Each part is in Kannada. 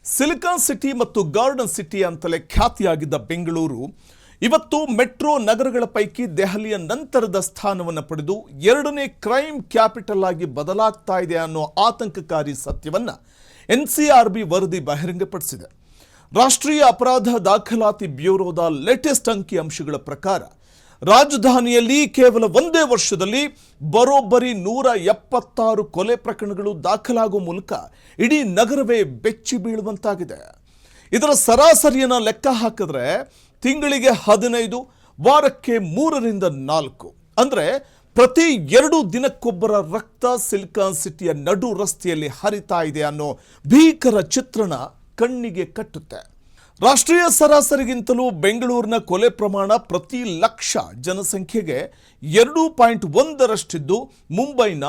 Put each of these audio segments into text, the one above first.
ಸಿಲಿಕಾನ್ ಸಿಟಿ ಮತ್ತು ಗಾರ್ಡನ್ ಸಿಟಿ ಅಂತಲೇ ಖ್ಯಾತಿಯಾಗಿದ್ದ ಬೆಂಗಳೂರು ಇವತ್ತು ಮೆಟ್ರೋ ನಗರಗಳ ಪೈಕಿ ದೆಹಲಿಯ ನಂತರದ ಸ್ಥಾನವನ್ನು ಪಡೆದು ಎರಡನೇ ಕ್ರೈಮ್ ಕ್ಯಾಪಿಟಲ್ ಆಗಿ ಬದಲಾಗ್ತಾ ಇದೆ ಅನ್ನೋ ಆತಂಕಕಾರಿ ಸತ್ಯವನ್ನು ಎನ್ಸಿಆರ್ಬಿ ವರದಿ ಬಹಿರಂಗಪಡಿಸಿದೆ. ರಾಷ್ಟ್ರೀಯ ಅಪರಾಧ ದಾಖಲಾತಿ ಬ್ಯೂರೋದ ಲೇಟೆಸ್ಟ್ ಅಂಕಿಅಂಶಗಳ ಪ್ರಕಾರ ರಾಜಧಾನಿಯಲ್ಲಿ ಕೇವಲ ಒಂದೇ ವರ್ಷದಲ್ಲಿ ಬರೋಬ್ಬರಿ 176 ಕೊಲೆ ಪ್ರಕರಣಗಳು ದಾಖಲಾಗುವ ಮೂಲಕ ಇಡೀ ನಗರವೇ ಬೆಚ್ಚಿ ಬೀಳುವಂತಾಗಿದೆ. ಇದರ ಸರಾಸರಿಯನ್ನು ಲೆಕ್ಕ ಹಾಕಿದ್ರೆ ತಿಂಗಳಿಗೆ 15, ವಾರಕ್ಕೆ 3ರಿಂದ 4 ಅಂದರೆ ಪ್ರತಿ 2 ದಿನಕ್ಕೊಬ್ಬರ ರಕ್ತ ಸಿಲಿಕಾನ್ ಸಿಟಿಯ ನಡು ರಸ್ತೆಯಲ್ಲಿ ಹರಿತಾ ಇದೆ ಅನ್ನೋ ಭೀಕರ ಚಿತ್ರಣ ಕಣ್ಣಿಗೆ ಕಟ್ಟುತ್ತೆ. ರಾಷ್ಟ್ರೀಯ ಸರಾಸರಿಗಿಂತಲೂ ಬೆಂಗಳೂರಿನ ಕೊಲೆ ಪ್ರಮಾಣ ಪ್ರತಿ ಲಕ್ಷ ಜನಸಂಖ್ಯೆಗೆ 2.1ರಷ್ಟಿದ್ದು ಮುಂಬೈನ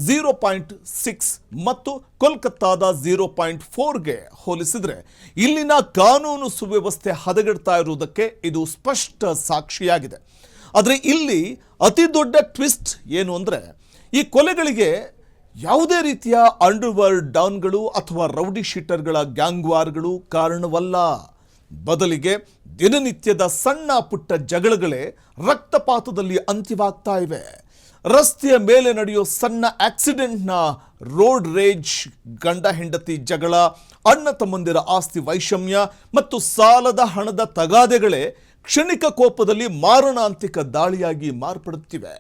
0.6 ಮತ್ತು ಕೋಲ್ಕತ್ತಾದ 0.4ಗೆ ಹೋಲಿಸಿದರೆ ಇಲ್ಲಿನ ಕಾನೂನು ಸುವ್ಯವಸ್ಥೆ ಹದಗೆಡ್ತಾ ಇರುವುದಕ್ಕೆ ಇದು ಸ್ಪಷ್ಟ ಸಾಕ್ಷಿಯಾಗಿದೆ. ಆದರೆ ಇಲ್ಲಿ ಅತಿ ದೊಡ್ಡ ಟ್ವಿಸ್ಟ್ ಏನು ಅಂದರೆ ಈ ಕೊಲೆಗಳಿಗೆ ಯಾವುದೇ ರೀತಿಯ ಅಂಡರ್ವರ್ಲ್ಡ್ ಡಾನ್ಗಳು ಅಥವಾ ರೌಡಿ ಶೀಟರ್ಗಳ ಗ್ಯಾಂಗ್ ವಾರ್ಗಳು ಕಾರಣವಲ್ಲ. ಬದಲಿಗೆ ದಿನನಿತ್ಯದ ಸಣ್ಣ ಪುಟ್ಟ ಜಗಳಗಳೇ ರಕ್ತಪಾತದಲ್ಲಿ ಅಂತ್ಯವಾಗ್ತಾ ಇವೆ. ರಸ್ತೆಯ ಮೇಲೆ ನಡೆಯೋ ಸಣ್ಣ ಆಕ್ಸಿಡೆಂಟ್ನ ರೋಡ್ ರೇಜ್, ಗಂಡ ಹೆಂಡತಿ ಜಗಳ, ಅಣ್ಣ ತಮ್ಮಂದಿರ ಆಸ್ತಿ ವೈಷಮ್ಯ ಮತ್ತು ಸಾಲದ ಹಣದ ತಗಾದೆಗಳೇ ಕ್ಷಣಿಕ ಕೋಪದಲ್ಲಿ ಮಾರಣಾಂತಿಕ ದಾಳಿಯಾಗಿ ಮಾರ್ಪಡುತ್ತಿವೆ.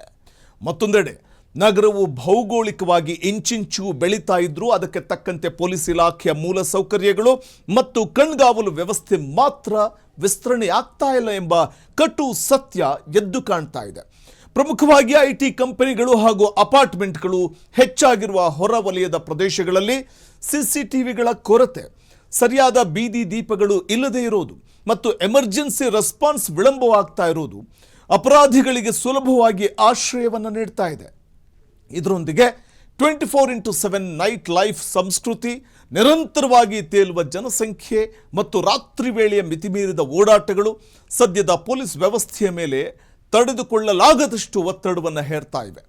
ಮತ್ತೊಂದೆಡೆ ನಗರವು ಭೌಗೋಳಿಕವಾಗಿ ಇಂಚಿಂಚು ಬೆಳೀತಾ ಇದ್ರೂ ಅದಕ್ಕೆ ತಕ್ಕಂತೆ ಪೊಲೀಸ್ ಇಲಾಖೆಯ ಮೂಲ ಸೌಕರ್ಯಗಳು ಮತ್ತು ಕಣ್ಗಾವಲು ವ್ಯವಸ್ಥೆ ಮಾತ್ರ ವಿಸ್ತರಣೆ ಆಗ್ತಾ ಇಲ್ಲ ಎಂಬ ಕಟು ಸತ್ಯ ಎದ್ದು ಕಾಣ್ತಾ ಇದೆ. ಪ್ರಮುಖವಾಗಿ ಐಟಿ ಕಂಪನಿಗಳು ಹಾಗೂ ಅಪಾರ್ಟ್ಮೆಂಟ್ಗಳು ಹೆಚ್ಚಾಗಿರುವ ಹೊರವಲಯದ ಪ್ರದೇಶಗಳಲ್ಲಿ ಸಿಸಿಟಿವಿಗಳ ಕೊರತೆ, ಸರಿಯಾದ ಬೀದಿ ದೀಪಗಳು ಇಲ್ಲದೇ ಇರೋದು ಮತ್ತು ಎಮರ್ಜೆನ್ಸಿ ರೆಸ್ಪಾನ್ಸ್ ವಿಳಂಬವಾಗ್ತಾ ಇರೋದು ಅಪರಾಧಿಗಳಿಗೆ ಸುಲಭವಾಗಿ ಆಶ್ರಯವನ್ನು ನೀಡ್ತಾ ಇದೆ. ಇದರೊಂದಿಗೆ 24x7 ನೈಟ್ ಲೈಫ್ ಸಂಸ್ಕೃತಿ, ನಿರಂತರವಾಗಿ ತೇಲುವ ಜನಸಂಖ್ಯೆ ಮತ್ತು ರಾತ್ರಿ ವೇಳೆಯ ಮಿತಿಮೀರಿದ ಓಡಾಟಗಳು ಸದ್ಯದ ಪೊಲೀಸ್ ವ್ಯವಸ್ಥೆಯ ಮೇಲೆ ತಡೆದುಕೊಳ್ಳಲಾಗದಷ್ಟು ಒತ್ತಡವನ್ನು ಹೇರ್ತಾ ಇವೆ.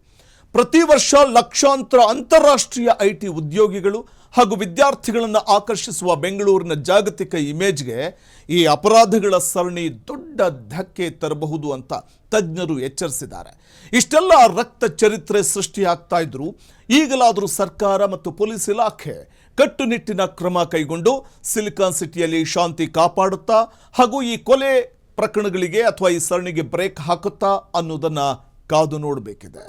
ಪ್ರತಿ ವರ್ಷ ಲಕ್ಷಾಂತರ ಅಂತಾರಾಷ್ಟ್ರೀಯ ಐಟಿ ಉದ್ಯೋಗಿಗಳು ಹಾಗೂ ವಿದ್ಯಾರ್ಥಿಗಳನ್ನು ಆಕರ್ಷಿಸುವ ಬೆಂಗಳೂರಿನ ಜಾಗತಿಕ ಇಮೇಜ್ಗೆ ಈ ಅಪರಾಧಗಳ ಸರಣಿ ದೊಡ್ಡ ಧಕ್ಕೆ ತರಬಹುದು ಅಂತ ತಜ್ಞರು ಎಚ್ಚರಿಸಿದ್ದಾರೆ. ಇಷ್ಟೆಲ್ಲ ರಕ್ತ ಚರಿತ್ರೆ ಸೃಷ್ಟಿಯಾಗ್ತಾ ಇದ್ರು ಈಗಲಾದರೂ ಸರ್ಕಾರ ಮತ್ತು ಪೊಲೀಸ್ ಇಲಾಖೆ ಕಟ್ಟುನಿಟ್ಟಿನ ಕ್ರಮ ಕೈಗೊಂಡು ಸಿಲಿಕಾನ್ ಸಿಟಿಯಲ್ಲಿ ಶಾಂತಿ ಕಾಪಾಡುತ್ತಾ ಹಾಗೂ ಈ ಕೊಲೆ ಪ್ರಕರಣಗಳಿಗೆ ಅಥವಾ ಈ ಸರಣಿಗೆ ಬ್ರೇಕ್ ಹಾಕುತ್ತಾ ಅನ್ನೋದನ್ನು ಕಾದು ನೋಡಬೇಕಿದೆ.